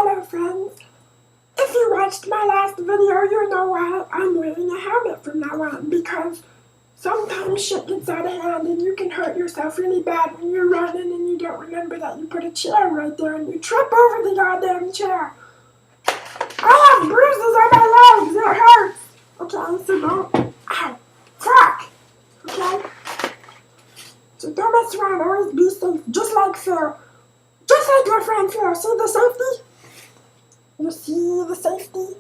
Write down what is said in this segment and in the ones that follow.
Hello friends, if you watched my last video, you know why I'm wearing a helmet from now on, because sometimes shit gets out of hand and you can hurt yourself really bad when you're running and you don't remember that you put a chair right there and you trip over the goddamn chair. I have bruises on my legs, it hurts. Okay, so don't, ow, fuck, okay? So don't mess around, always be safe, just like Phil. Just like your friend Phil, see the safety? You see the safety?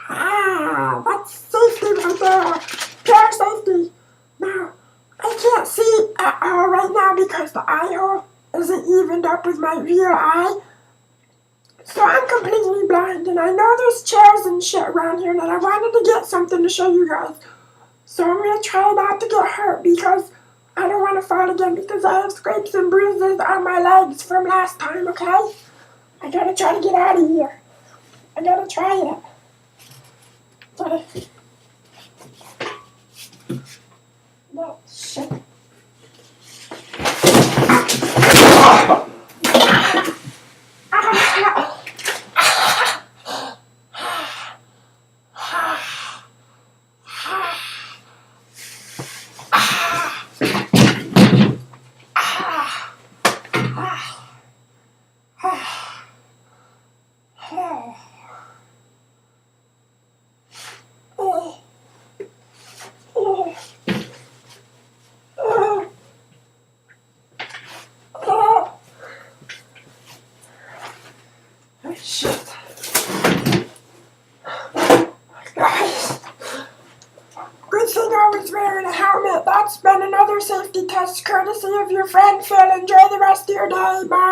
Ah, that's safety right there. Pure safety. Now, I can't see at all right now because the eye hole isn't evened up with my real eye. So I'm completely blind, and I know there's chairs and shit around here, and I wanted to get something to show you guys. So I'm going to try not to get hurt because I don't want to fall again because I have scrapes and bruises on my legs from last time, okay? I gotta try to get out of here. I gotta try it. No, shit. Shit. Guys, good thing I was wearing a helmet. That's been another safety test courtesy of your friend Phil. Enjoy the rest of your day. Bye.